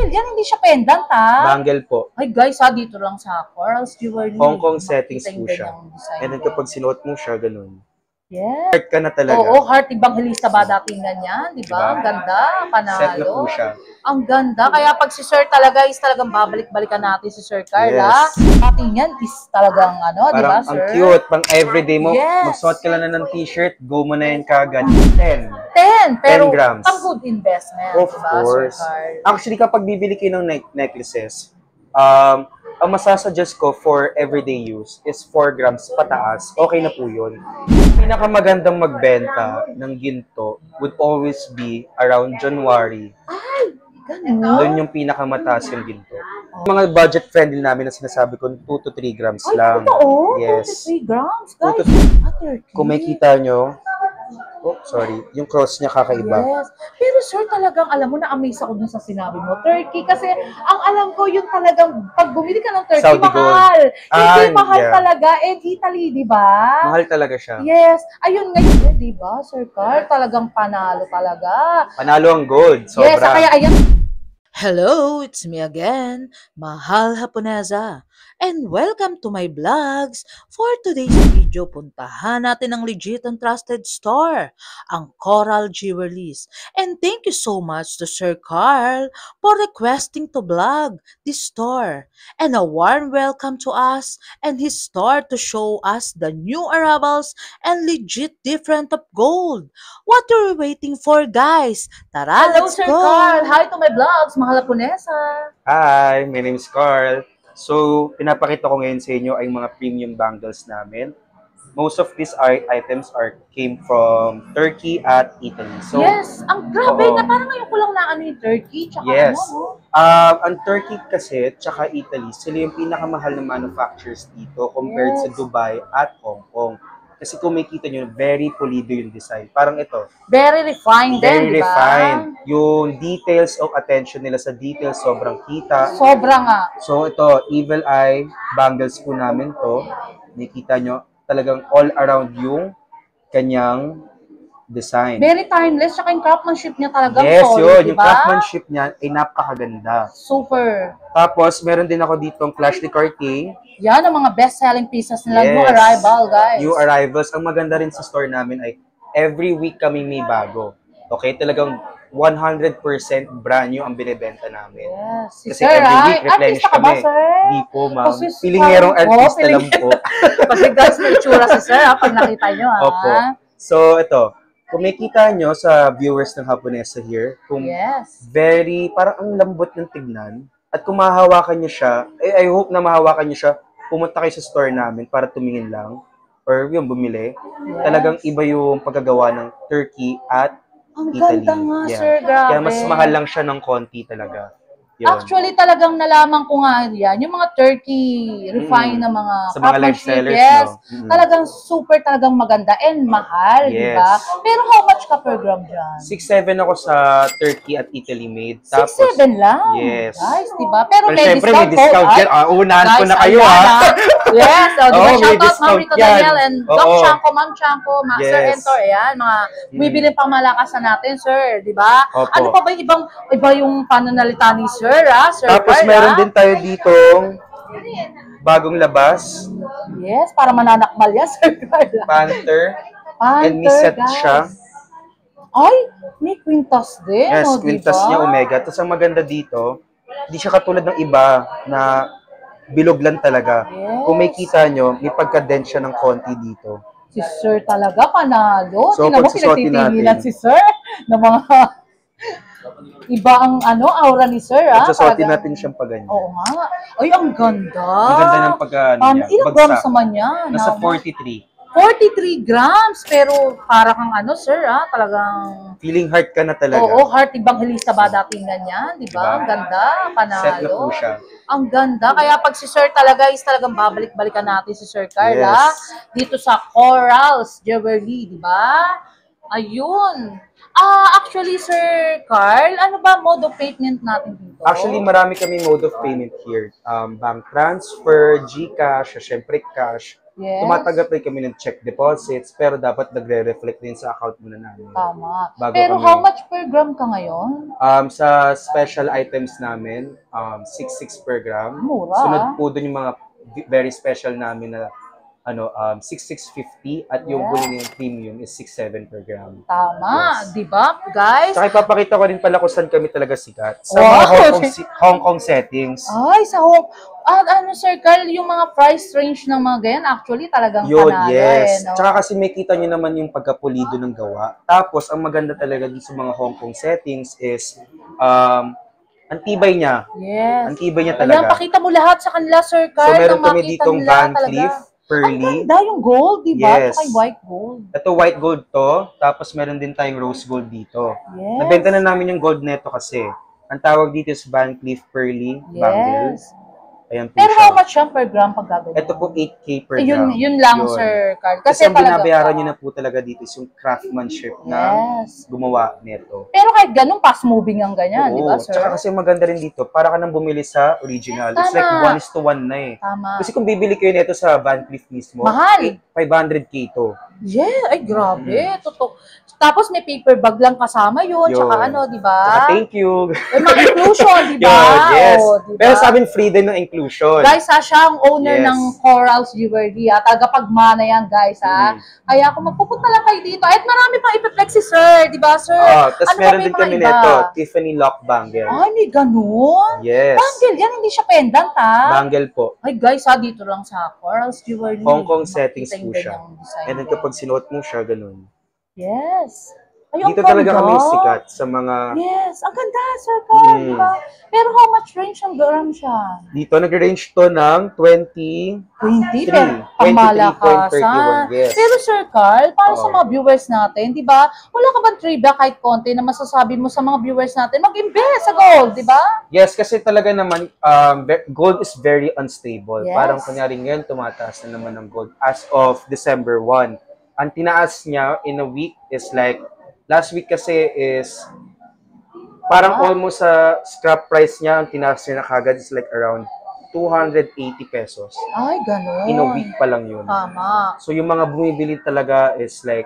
yan, hindi siya pendant, ha? Bangle po. Ay, guys, ha, dito lang sa Corals Jewelry. Hong Kong settings po siya. And then kapag sinuot mo siya, ganun. Yes. Heart ka na talaga. Oo, heart evangelista ba dating ganyan, di ba? Ang ganda, panalo. Set na po siya. Ang ganda. Kaya pag si Sir talaga is talagang babalik-balikan natin si Sir Carla. Yes. Dating yan is talagang ano, di ba, Parang Sir? ang cute, pang everyday mo. Yes. Magsuot ka lang na ng t-shirt, go mo na yan kagad. 10. 10, pero 10 grams. ang good investment, Of diba, course. Sir Carl? Actually, kapag bibili kayo ng necklaces, ang masasuggest ko for everyday use is 4 grams pataas. Okay na po yun. Pinakamagandang magbenta ng ginto would always be around January. Ay, ganun. Doon yung pinakamataas yung ginto. Mga budget friendly namin na sinasabi ko, 2 to 3 grams Ay, lang. totoo? Yes. 23 grams, guys. 2 to 30. Kung makikita nyo, yung cross niya kakaiba. Yes. Pero sir, talagang alam mo, na-amaze ako dun sa sinabi mo, Turkey. Kasi ang alam ko, yung talagang, pag bumili ka ng Turkey, Saudi mahal. Hindi mahal yeah. talaga. And Italy, di ba? Mahal talaga siya. Yes. Ayun ngayon, di ba, Sir Carl? Talagang panalo talaga. Panalo ang gold. Sobra. Yes, kaya ayan. Hello, it's me again, Mahal Haponesa. And welcome to my vlogs. For today's video, puntahan natin ang legit and trusted store, ang Coral Jewelries. And thank you so much to Sir Carl for requesting to vlog this store. And a warm welcome to us and his store to show us the new arrivals and legit different of gold. What are we waiting for, guys? Tara, Hello, let's Sir go! Carl. Hi to my vlogs, Mahal Haponesa. Hi, my name is Carl. So, pinapakita ko ngayon sa inyo ay mga premium bangles namin. Most of these items came from Turkey at Italy. So, Yes, ang grabe na parang ngayon ko lang na ano yung Turkey, tsaka yes. ano, Ang Turkey kasi, tsaka Italy, sila yung pinakamahal na manufacturers dito compared sa Dubai at Hong Kong. Kasi kung makikita nyo, very pulido yung design. Parang ito. very refined din, Very di ba? refined. Yung details o attention nila sa details, sobrang kita. Sobra nga. So ito, Evil Eye bangles po namin to. Nakita nyo, talagang all around yung kanyang design. Very timeless, tsaka yung craftsmanship niya talagang Yes, solid, yun. di Yung ba? craftsmanship niya ay napakaganda. Super. Tapos, meron din ako ditong Clash de Cartier. Yan ang mga best-selling pieces nila. Yes. New arrival, guys. New arrivals. Ang maganda rin sa store namin ay every week kami may bago. Okay? Talagang 100% brand new ang binibenta namin. Yes. Si Kasi Sir, every week replenish artista ka ba, kami. Sir? Hindi po, ma'am. Kasi Pilingerong parang- artista piling- lang po. Kasi guys, may itsura si Sir, pag nakita nyo, Opo. So, ito. Kung makikita nyo sa viewers ng Haponesa here, kung Yes. parang ang lambot ng tignan, at kung mahahawakan nyo siya, I hope na mahawakan nyo siya, pumunta kayo sa store namin para tumingin lang, or yung bumili. Yes. Talagang iba yung pagkagawa ng Turkey at Ang Italy. ganda nga, Yeah. Sir, grabe. Kaya mas mahal lang siya ng konti talaga. Yun. Actually, talagang nalaman ko nga yan, yung mga Turkey, refined na mga Sa mga live craftsmanship, sellers, yes, no? talagang super talagang maganda and mahal, di ba? Yes. Pero how much ka per gram dyan? 6'7" ako sa Turkey at Italy made. 6'7 lang. Yes. Guys, di ba? Pero Well, may syempre, discount, may discount po, yan. Unahan ko guys, na kayo, ayan, ha? Yes, so, di ba? Oo, may Shoutout, Ma'am discount Rita yan. Daniel and Doc Oo. Chanko, Ma'am Chanko, Master Yes. Entor, ayan, mga bibili pang malakasan natin, sir, di ba? Opo. Ano pa ba yung iba yung pananalita ni Sir, ha? Sir Tapos Carl, meron ha? din tayo ditong bagong labas, Yes, para mananakmal yan, Sir Carla. Panther, Panther, and may set guys. siya. Ay, may quintas din, Yes, oh, quintas diba? niya Omega. Tapos ang maganda dito, hindi siya katulad ng iba na bilog lang talaga. Yes. Kung may kita nyo, may pagka-dent siya ng konti dito. Si Sir talaga, panalo. So, Tingnan mo, pagsusuotin pinagtitinginan natin. si Sir ng mga iba ang aura ni Sir, ha? Pagsusuotin Talagang- natin siyang paganyan. Oo nga. Ay, ang ganda. Ang ganda ng pagka niya. Ilang grams naman yan? Nasa Naman? 43. 43 grams, pero para kang Sir, ha? Talagang, Feeling heart ka na talaga. oo, heart evangelista ba dating ganyan, di ba? Diba? Ang ganda, panalo. Set na po siya. Ang ganda. Kaya pag si Sir talaga is talagang babalik-balikan natin si Sir Carla Yes. dito sa Corals Jewelry, di ba? Ayun. Actually, Sir Carl, ano ba mode of payment natin dito? Actually, marami kami mode of payment here. Bank transfer, GCash, syempre cash. Yes. Tumatanggap rin kami ng check deposits, pero dapat nagre-reflect din sa account muna namin. Tama. Bago Pero kami- how much per gram ka ngayon? Sa special items namin, 6.6 per gram. Mura. Sunod po dun yung mga very special namin na 6.650 at yung Yeah. huli yung premium is 6.7 per gram. Tama. Yes. Di ba, guys? Saka ipapakita ko rin pala kung saan kami talaga sikat. Sa Wow. mga Hong Kong settings. Ay, sa Hong... ano, Sir Carl, yung mga price range ng mga ganyan, actually talagang Yun, panalo yes. no? Tsaka kasi may kita nyo naman yung pagkapulido ng gawa. Tapos, ang maganda talaga dito sa mga Hong Kong settings is, ang tibay niya. Yes. Ang tibay niya Ayan, talaga. pakita mo lahat sa kanila, Sir So, Carl, meron nang kami makita ditong nila Van talaga. Cleef, Ang Pearly. ganda yung gold, di ba? Yes. Tsaka yung white gold. Ito, white gold to. Tapos, meron din tayong rose gold dito. Yes. Nabenta na namin yung gold neto kasi. Ang tawag dito is Van Cleef Pearly Bangle. Yes. Ayan po Pero siya. how much yan per gram pag gagawin? Ito po 8K per Eh, gram. yun lang, Yun. Sir Carl. Kasi ang talaga- binabayaran nyo na po talaga dito is yung craftsmanship na Yes. gumawa neto. Pero kahit ganun, fast moving ang ganyan, di ba, Oo. Sir? Tsaka kasi maganda rin dito, para ka nang bumili sa original. It's Tama. like 1:1 na eh. Tama. Kasi kung bibili kayo nito sa Van Cleef mismo, Mahal. 500K to. Yeah, ay grabe. Totoo. Tapos may paper bag lang kasama yun. Yun. Tsaka ano, di ba? Tsaka thank you. May mga inclusion, di ba? Yun, yes. Oh, di ba? Pero sa amin, free din ng inclusion. Guys, siya ang owner Yes. ng Corals Jewelry. Tagapagmana yan, guys, ha? Kaya kung magpupunta lang kayo dito, at marami pang ipiplex si Sir, di ba, Sir? Tapos Ano meron pa din yung mga kami iba? nito, Tiffany Lock Bangle. Ay, may ganun? Yes. Bangle yan, hindi siya pendant, ha? Bangle po. Ay, guys, ha, dito lang sa Corals Jewelry. Hong Kong Makikita settings yung po siya. ganyang design And then niya. kapag sinuot mo siya, ganun. Yes. Ay, ang Dito talaga ganda. kami sikat sa mga... Yes, ang ganda, Sir Carl, di ba? Pero how much range ang gram siya? Dito nag-range to ng 20, 23, pero pangmalakasan. 23.31, yes. Pero Sir Carl, para sa Oo. mga viewers natin, di ba? Wala ka bang trivia kahit konti na masasabi mo sa mga viewers natin, mag-invest sa gold, di ba? Yes, kasi talaga naman, gold is very unstable. Yes. Parang kunyari ngayon, tumataas na naman ng gold. As of December 1, ang tinaas niya in a week is like, last week kasi is, parang almost sa scrap price niya, ang tinaas niya na kagad is like around 280 pesos. Ay, ganun. In a week pa lang yun. Tama. So yung mga bumibili talaga is like,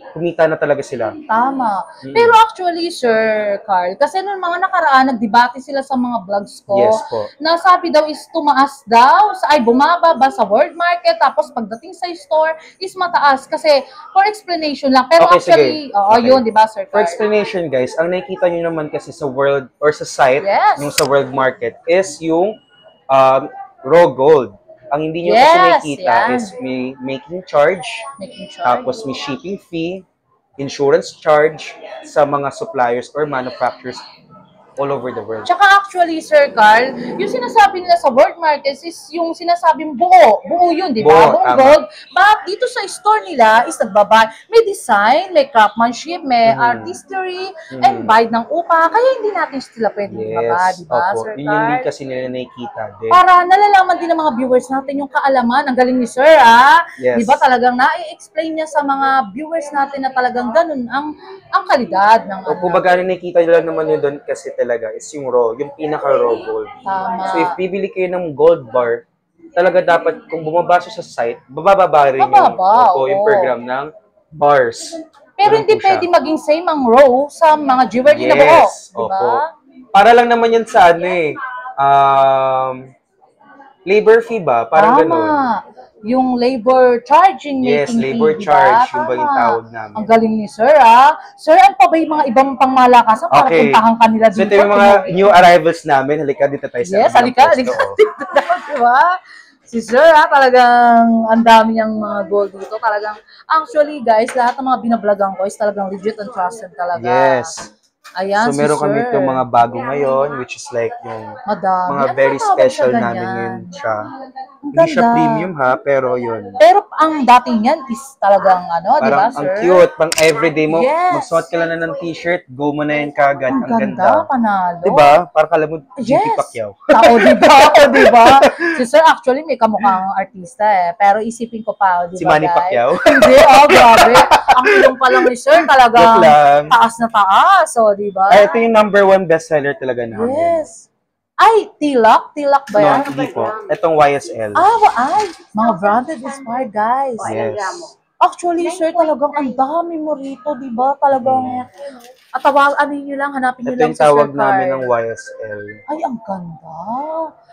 kumita na talaga sila. Tama. Pero actually, Sir Carl, kasi nung mga nakaraan, nagdebate sila sa mga vlogs ko. Yes po. Na sabi daw is tumaas daw, ay bumaba ba sa world market, tapos pagdating sa store is mataas. Kasi for explanation lang. Pero Okay, actually, sige. oo, Okay. yun, di ba, Sir For Carl? explanation guys, ang nakikita nyo naman kasi sa world or sa site, Yes. yung sa world market, is yung raw gold. Ang hindi nyo kasi Yes, nakikita yan. is may making charge, Making sure. tapos may shipping fee, insurance charge sa mga suppliers or manufacturers all over the world. Tsaka actually, Sir Carl, yung sinasabi nila sa world markets is yung sinasabing buo. Buo yun, di ba? Buo, Buong tama. gold. But dito sa store nila is nagbabay. May design, may craftsmanship, may artistry, and bayad ng upa. Kaya hindi natin sila pwede ibaba, Yes, di ba, opo. Sir Yun yung din Carl? kasi nila nakikita din. Para nalalaman din ng mga viewers natin yung kaalaman. Ang galing ni Sir, ah. Yes. Di ba talagang na-explain niya sa mga viewers natin na talagang ganun ang kalidad ng O kumbaga nakikita nyo lang naman yun doon kasi talaga is yung raw, yung pinaka-raw gold. Tama. So if bibili kayo ng gold bar, talaga dapat kung bumaba siya sa site, bababa rin Bababa, yung oo. per gram ng bars. Pero Ganun hindi po siya. pwede maging same ang row sa mga jewelry na buo. Yes, Di ba? opo. Para lang naman yan sa ano eh, labor fee ba? Parang Tama. ganun. Yung labor charging Yes, making labor fee, di ba? charge, yung ba yung Tama. tawag namin. Ang galing ni Sir, ah. Sir, ano pa ba yung mga ibang pangmalakasan para Okay. puntahan kanila So dito? ito yung mga new arrivals namin. Halika dito tayo sa Yes, kabilang halika, pwesto. halika. Dito daw, di ba? Si Sir, talagang ang dami niyang mga gold dito. Talagang, actually guys, lahat ng mga binablagan ko is talagang legit and trusted talaga. Yes. Ayan, So si meron Sir. kami itong mga bago ngayon, which is like yung Madami. mga Ano very tawag special sa ganyan? namin yun siya. Ang Hindi siya ganda. premium ha, pero yun. Pero ang dating yan is talagang ano, di ba, Parang Sir? ang cute, pang everyday mo, Yes. magsuot ka lang na ng t-shirt, go mo na yun kagad, Ang ang ganda. panalo. Diba? Parang kala mo, GP Yes. Pacquiao. Oo, di ba? O, di ba? Si Sir actually may kamukhang artista eh. Pero isipin ko pa, di ba, Si Manny guys? Pacquiao. Hindi, grabe. Ang ilong pa lang ni Sir, talagang Joke lang. taas na taas. O, di ba? Ay, ito yung number 1 bestseller talaga namin. Yes. Ay, Tilak? Tilak ba No, yan? hindi po. Itong YSL. Ay, mga branded inspired, guys. Yes. Actually, sir, talagang ang dami mo rito, di ba? Talagang, at ano nyo lang, hanapin nyo Ito lang yung si Sir tawag namin Carl. ng YSL. Ay, ang ganda.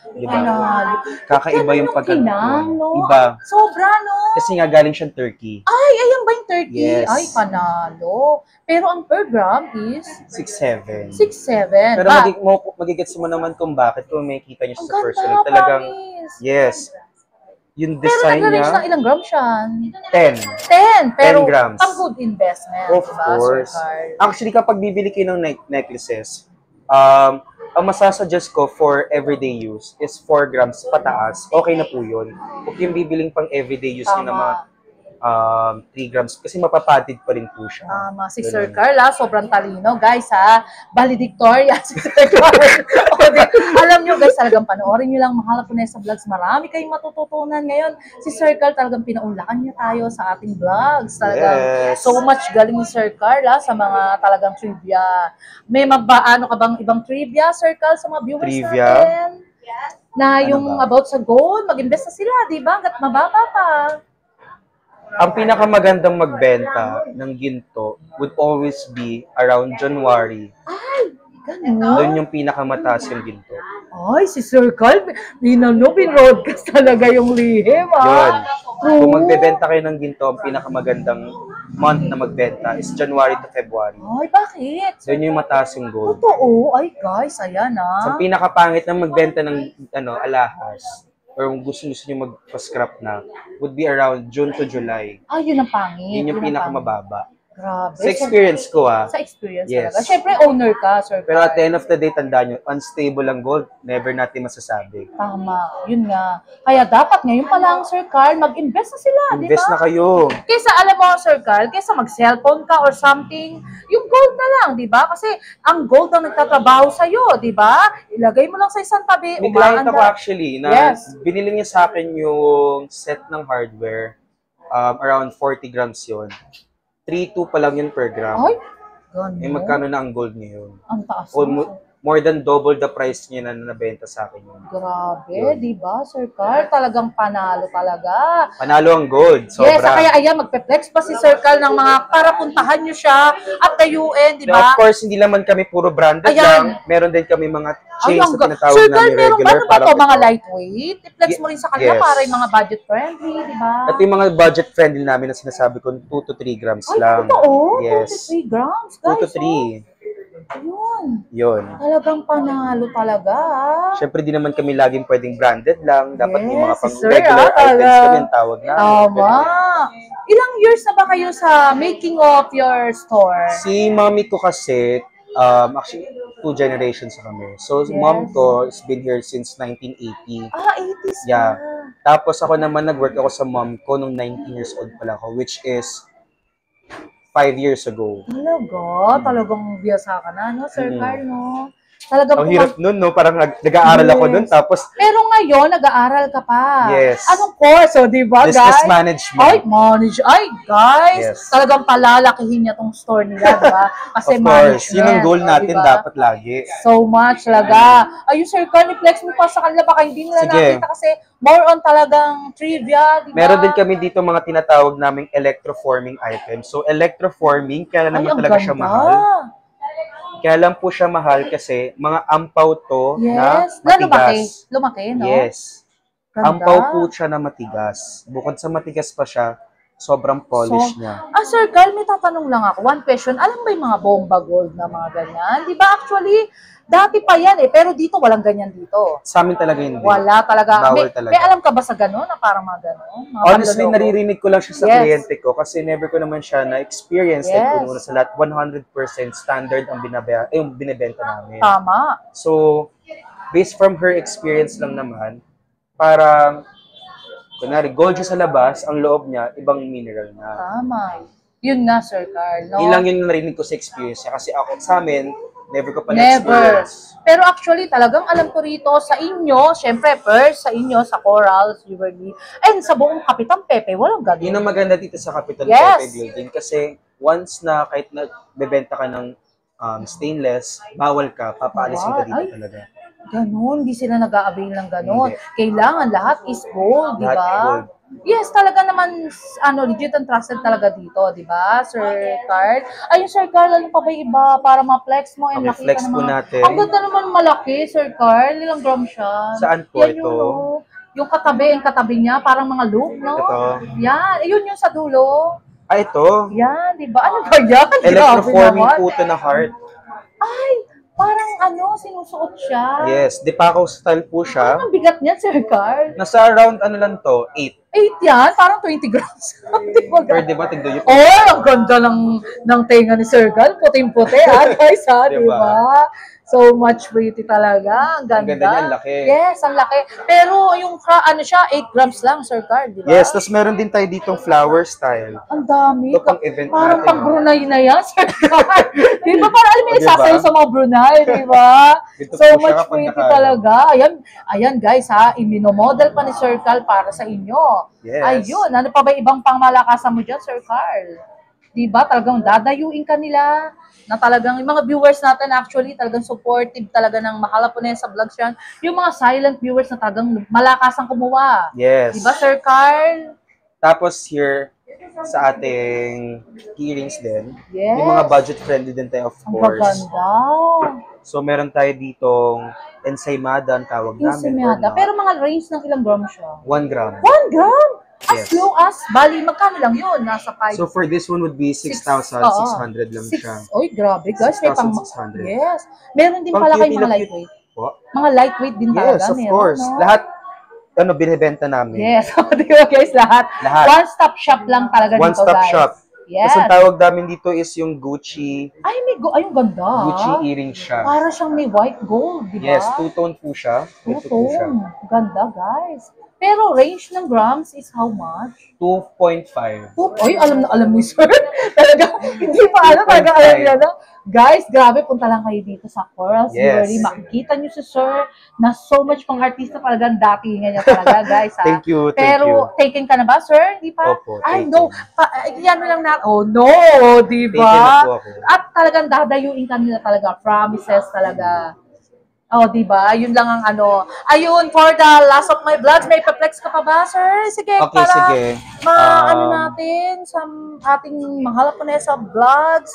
Di ba? Panalo. Kakaiba Ganun yung pagkakataon. kinang, no? Iba. Sobra, no? Kasi nga galing siyang Turkey. Ay, ayan ba yung 30? Yes. Ay, panalo. Pero ang per gram is 6'7". 6'7". Pero magigets mo naman kung bakit kung makikita niyo ang siya sa ganda, personal. Talagang, promise. yes. Yung Pero design nag-range niya, ng ilang grams siya? 10. 10. Pero 10 grams. ang good investment, Of diba, course. Sir Carl? Actually, kapag bibili kayo ng necklaces, ang masasuggest ko for everyday use is 4 grams pataas. Okay na po yun. Huwag yung bibiling pang everyday use nyo na mga 3 grams kasi mapapatid pa rin po siya. Tama, si Ganun. Sir Carl, sobrang talino. Guys, valedictorian si Sir Carl. Alam nyo, guys, talagang panoorin nyo lang Mahal Haponesa Vlogs. Marami kayong matututunan ngayon. Si Sir Carl, talagang pinaunlakan niya tayo sa ating vlogs. Talagang Yes. so much galing ni Sir Carl sa mga talagang trivia. May ano ka bang ibang trivia, Sir Carl, sa mga viewers Trivia? natin? Na Ano yung ba? about sa gold, mag-invest na sila, di ba? Hanggat mababa pa. Ang pinakamagandang magbenta ng ginto would always be around January. Ganun. Doon yung pinakamataas yung ginto. Ay, si Sir Carl, bin-broadcast talaga yung lihim, Yun. True. Kung magbebenta kayo ng ginto, ang pinakamagandang month na magbenta is January to February. Ay, bakit? Doon yung mataas yung gold. Totoo. Ay, guys, ayan, Sa pinakapangit na magbenta ng alahas, or kung gusto nyo magpa-scrap na, would be around June to July. Ay, yun ang pangit. Yun yung ang pinakamababa. pangit. Grabe. Sa experience ko Sa experience Yes. talaga. Siyempre, owner ka, Sir Pero at the Carl. end of the day, tandaan nyo, unstable ang gold, never natin masasabi. Tama. Yun nga. Kaya dapat ngayon pa lang, Sir Carl, mag-invest na sila, di Invest ba? na kayo. Kaysa, alam mo, Sir Carl, kaysa mag-cellphone ka or something, yung gold na lang, di ba? Kasi ang gold ang nagtatrabaho sa'yo, di ba? Ilagay mo lang sa isang tabi, May client ako umaanda. actually na Yes. binili niya sa akin yung set ng hardware. Around 40 grams yun. 3.2 pa lang yun per gram. Ay, ganun. Eh, magkano na ang gold ngayon? Ang taas Almost, more than double the price niya na nabenta sa akin yun. Grabe, Yun. di ba, Sir Carl? Talagang panalo talaga. Panalo ang gold, sobra. Yes, kaya ayan, magpe-flex pa si Sir Carl ng mga para puntahan nyo siya at the UN, di Now, ba? of course, hindi naman kami puro branded Ayan. lang. Meron din kami mga Ay, chains ang na tinatawag Sir Carl, namin meron regular. ba? Ano ba parang to? Mga ito. lightweight? I-flex mo rin sa kanila Yes. para yung mga budget friendly, di ba? At yung mga budget friendly namin na sinasabi ko, 2 to 3 grams Ay, lang. totoo? Yes. 23 grams, 2 guys. to 3. Yun. Yun. Talagang panalo talaga. Siyempre, di naman kami laging pwedeng branded lang. Dapat yung mga Yes, pang sir, regular items talaga. kami ang tawag namin. Tama. Ilang years na ba kayo sa making of your store? Si mami ko kasi, actually, 2 generations na kami. So, Yes. mom ko has been here since 1980. 80s Yeah. na. Tapos ako naman, nag-work ako sa mom ko nung 19 years old pa lang ako, which is 5 years ago. Talagang biyasa ka na, no, Sir Mm. Carl, no? Talagang Ang hirap nun, no? Parang nag-aaral ako nun, Yes. tapos Pero ngayon, nag-aaral ka pa. Yes. Anong course? O, di ba, business guys? management. Ay, guys, Yes. talagang palalakihin niya tong store nila, di ba? Kasi Of course, yun ang goal o, natin di ba? dapat lagi. So much talaga. Ayun, Sir Carl, i-flex mo pa sa kanila, baka hindi nila Sige. nakita kasi more on talagang trivia, di ba? Meron din kami dito mga tinatawag naming electroforming items. So, electroforming, kaya Ay, naman ang talaga siya ganda. mahal. Kaya lang po siya mahal kasi mga ampaw to na Yes. Na matigas. lumaki, no? Yes. Ganda. Ampaw po siya na matigas. Bukod sa matigas pa siya, sobrang polish niya. Sir Carl, may tatanong lang ako. One question, alam ba yung mga bomba gold na mga ganyan? Di ba actually, dati pa yan pero dito walang ganyan dito. Sa amin talaga hindi. Wala talaga. Bawal May, talaga. may alam ka ba sa gano'n na parang mga gano'n? Mga Honestly, panloloko? naririnig ko lang siya sa Yes. kliyente ko kasi never ko naman siya na-experience. Like, Yes. una sa lahat, 100% standard ang yung binibenta namin. Tama. So, based from her experience lang naman, parang, kunwari, gold siya sa labas, ang loob niya, ibang mineral na. Tama. Yun nga, Sir Carl. No? Yun lang yung narinig ko sa experience niya. Kasi ako, sa amin, never ko pa Never. na-experience. Pero actually, talagang alam ko rito sa inyo, syempre first, sa inyo, sa Corals, Riverly, and sa buong Kapitan Pepe, walang Yun gano'n. ang maganda dito sa Capital Yes. Pepe Building. Kasi once na kahit na bebenta ka ng stainless, bawal ka, papaalisin ka dito Ay. talaga. Ganun, hindi sila nag-a-avail ng ganun. Hindi. Kailangan lahat is gold, di Lahat ba? gold. Yes, talaga naman, legit and trusted talaga dito, di ba, Sir Carl? Ayun, Sir Carl, ano pa ba yung iba para ma-flex mo and Okay, makita flex ng po mga... natin. Ang ganda naman malaki, Sir Carl. Ilang gram siya? Saan po Yan ito? Yun, oh. Yung katabi niya, parang mga loop, no? Ito. Yan, yun yung sa dulo. Ito. Yan, di ba? Ano ba yan? Electroforming Grabe po naman. ito na heart. Ay, parang sinusuot siya. Yes, Depaco style po siya. Ang bigat niya, Sir Carl. Nasa around ano lang to, 8. 8 yan, parang 20 grams. Di ba, Pwede ba? Tignan nyo. oh, ang ganda ng tenga ni Sir Carl. Puting-puti, guys, di Diba? ba? So much pretty talaga. Ang ganda. Ang ganda niya, ang laki. Yes, ang laki. Pero yung, siya, 8 grams lang, Sir Carl, di ba? Yes, tapos meron din tayo ditong flower style. Ang dami. Ito pang event Parang natin. pang Brunei na yan, Sir Carl. Di ba? Parang alam mo, Diba? isasayo sa mga Brunei, di ba? Ito So po siya much kapag pretty nakaano. talaga. Ayan guys ha, iminomodel pa ni Sir Carl para sa inyo. Yes. Ayun, ano pa ba ibang pangmalakasan mo dyan, Sir Carl? Di ba? Talagang dadayuin ka nila na talagang yung mga viewers natin actually talagang supportive talaga ng Mahal Japonesa Vlogs yan. Yung mga silent viewers na talagang malakasang kumuha. Yes. Di ba, Sir Carl? Tapos here, sa ating earrings din, Yes. yung mga budget-friendly din tayo, of Ang course. gaganda. So, meron tayo ditong ensaymada, ang tawag namin. Insimyada. Pero mga range ng ilang gram siya? 1 gram. 1 gram? As Yes. low as, bali, magkano lang yun? Nasa 5. So, for this one would be 6,600 lang siya. Oy, grabe guys. May pang... 6,600. Yes. Meron din Pang pala cutie kayong na mga cute. lightweight. Po? Mga lightweight din talaga. Yes, of meron, course. no? Lahat, binibenta namin. Yes. Di ba guys, lahat. Lahat. One-stop shop lang talaga dito, One-stop guys. shop. Yes. Tapos ang tawag namin dito is yung Gucci. Ay, ay, ang ganda. Gucci earring siya. Para siyang may white gold, di ba? Yes, two-tone po siya. Ito po siya. Ganda, guys. Pero range ng grams is how much? 2.5. Oy, alam ni sir. Talaga, hindi pa talaga alam niya na. Guys, grabe, punta lang kayo dito sa Corals Yes. Jewelry. Makikita niyo si sir na so much pang artista talagang datingan niya talaga, guys. Ha? Thank you, thank Pero, you. taken ka na ba, sir? Di pa? Opo, Ay, taken. no. Yan lang na. Oh, no. Di Taken na ba? po ako. At talagang dadayuin ka nila talaga. Promises talaga. Oh, di ba? Yun lang ang ano. Ayun, for the last of my vlogs, may pa-flex ka pa ba, sir? Sige, Okay, para sige. ano natin sa ating Mahal Japonesa Vlogs.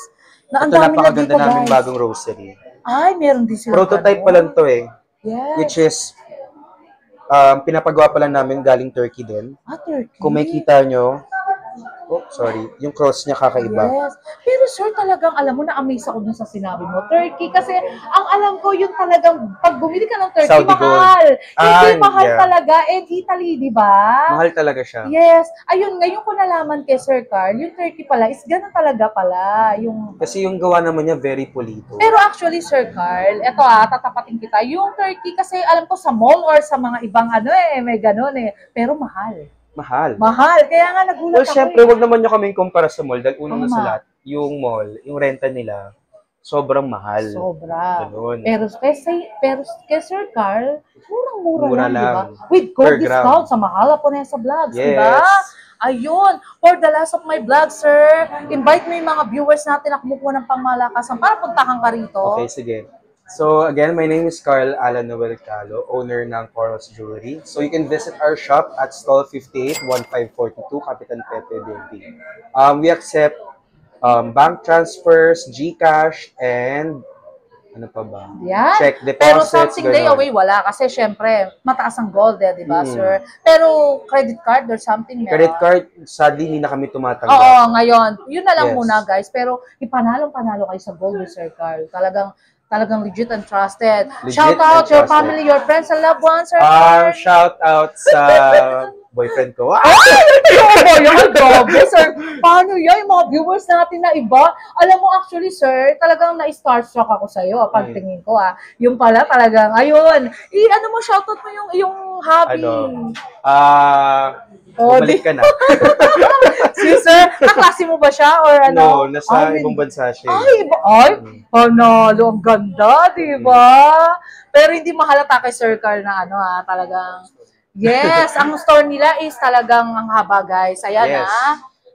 Na ang Ito dami na napakaganda dito, namin guys. bagong rosary. Ay, meron din sila. Prototype pa lang to eh. Yes. Which is, pinapagawa pa lang namin galing Turkey din. Turkey. Kung may kita nyo, yung cross niya kakaiba. Yes. Pero sir, talagang alam mo, na-amaze ako dun sa sinabi mo. Turkey, kasi ang alam ko, yun talagang, pag bumili ka ng Turkey, Saudi mahal. Hindi mahal yeah. talaga. And Italy, di ba? Mahal talaga siya. Yes. Ayun, ngayon ko nalaman kay Sir Carl, yung Turkey pala is ganun talaga pala. Yung... Kasi yung gawa naman niya very pulito. Pero actually, Sir Carl, eto tatapatin kita. Yung Turkey kasi alam ko sa mall or sa mga ibang may ganun Pero mahal. Mahal. Mahal. Kaya nga nagulat Well, ako. syempre, wag naman nyo kaming kumpara sa mall dahil unang na Tama. sa lahat, yung mall, yung renta nila, sobrang mahal. Sobra. Ganun. Pero kay Sir Carl, murang-mura Mura lang, di ba? lang. With Per gold gram. discount sa Mahal Japonesa Vlogs, di Yes. ba? Ayun, for the last of my vlog, sir, invite mo yung mga viewers natin na kumukuha ng pangmalakasan para puntahan ka rito. Okay, sige. So, again, my name is Carl Alan Noel Calo, owner ng Corals Jewelry. So, you can visit our shop at stall 58, 1542, Capitan Pepe Building. We accept bank transfers, GCash, and ano pa ba? Yan. Check Pero deposits, something ganun. layaway, wala. Kasi syempre, mataas ang gold di ba, Mm. sir? Pero credit card or something meron. Credit card, sadly, hindi na kami tumatanggap. Oo, ngayon. Yun na lang Yes. muna, guys. Pero ipanalong-panalo kayo sa gold with Sir Carl. Talagang legit and trusted. Legit Shout out and your trusted. family, your friends, and loved ones, Sir Carl. Shout out sa boyfriend ko. Ay, ano ba yan? Grabe, sir. Paano yan? Yung mga viewers natin na iba. Alam mo, actually, sir, talagang na-starstruck ako sa'yo. Pagtingin ko, Yung pala, talagang, ayun. Ano mo, shoutout mo yung hobby. Bumalik ka na. Si sir, kaklase mo ba siya? Or ano? No, nasa ibang bansa siya. Ay, iba. Ay, panalo. Ang ganda, di ba? Pero hindi mahalata kay Sir Carl na talagang, yes, ang store nila is talagang ang haba, guys. Ayan, Yes.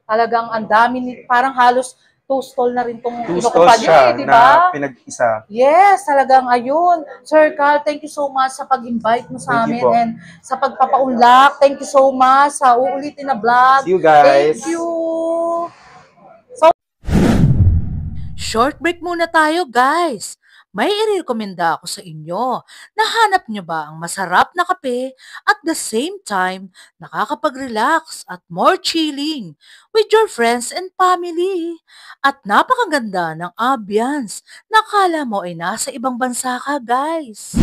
Talagang ang dami, parang halos two stall na rin tong Two kinukuha stalls niyo siya di ba? na pinag-isa. Yes, talagang ayun. Sir Carl, thank you so much sa pag-invite mo sa Thank amin you po. and sa pagpapaunlak. Thank you so much sa uulitin na vlog. See you guys. Thank you. Short break muna tayo, guys. May irekomenda ako sa inyo. Nahanap nyo ba ang masarap na kape at the same time nakakapag-relax at more chilling with your friends and family? At napakaganda ng ambience na akala mo ay nasa ibang bansa ka, guys.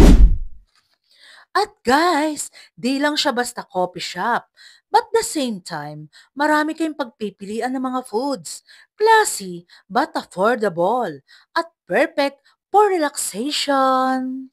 At guys, di lang siya basta coffee shop. But the same time, marami kayong pagpipilian ng mga foods. Classy but affordable. At perfect for relaxation.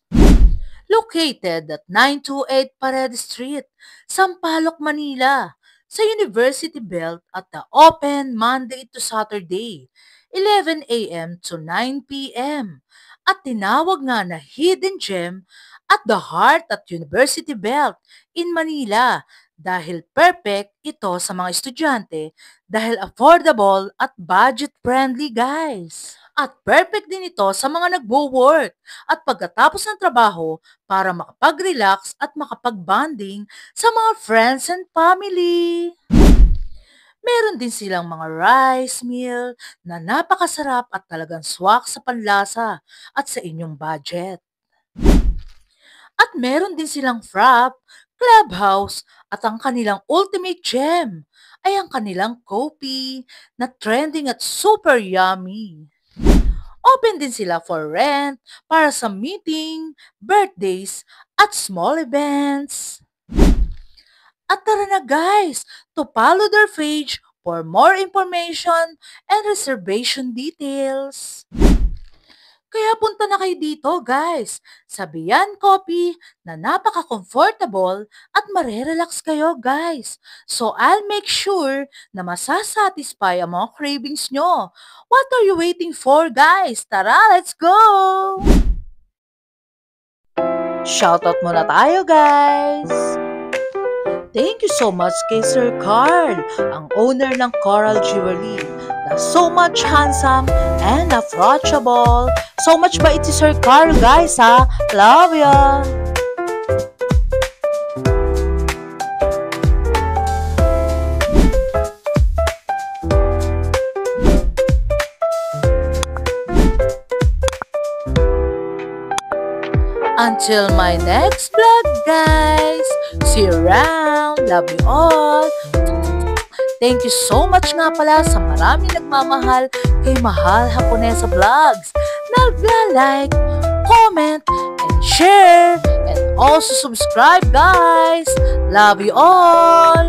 Located at 928 Paredes Street, Sampaloc, Manila. Sa University Belt at the open Monday to Saturday, 11 a.m. to 9 p.m. At tinawag nga na Hidden Gem at the heart at University Belt in Manila dahil perfect ito sa mga estudyante dahil affordable at budget-friendly, guys. At perfect din ito sa mga nagwo-work at pagkatapos ng trabaho para makapag-relax at makapag-bonding sa mga friends and family. Meron din silang mga rice meal na napakasarap at talagang swak sa panlasa at sa inyong budget. At meron din silang frap, clubhouse at ang kanilang ultimate gem ay ang kanilang coffee na trending at super yummy. Open din sila for rent para sa meeting, birthdays at small events. At tara na guys, to follow their page for more information and reservation details. Kaya punta na kayo dito guys, sa Bian Coffee na napaka-comfortable at marerelax kayo guys. So I'll make sure na masasatisfy ang mga cravings nyo. What are you waiting for guys? Tara, let's go! Shoutout muna tayo guys! Thank you so much kay Sir Carl, ang owner ng Coral Jewelry, na so much handsome and approachable. So much bait si Sir Carl, guys, ha? Love ya! Until my next vlog, guys. See you around. Love you all. Thank you so much nga pala sa maraming nagmamahal kay Mahal Haponesa Vlogs. Nagla-like, comment, and share. And also subscribe, guys. Love you all.